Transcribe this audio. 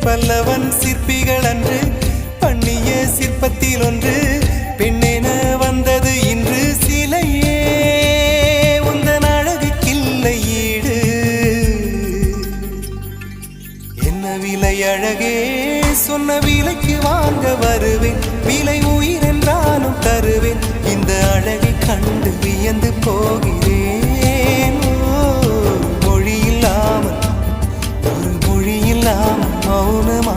பல்லவன் சிற்பிகள் அன்று பண்ணிய சிற்பத்தில் ஒன்று பெண்ணென வந்தது இன்று சிலையே உந்தன் அழகுக்கில்லை ஈடு என்ன விலை அழகே சொன்ன விலைக்கு வாங்க வருவேன் விலை உயிர் என்றாலும் தருவேன் இந்த அழகை கண்டு வியந்து போகிறேன் மொழி இல்லாமல் ஒரு மொழி இல்லாமல் மௌனமா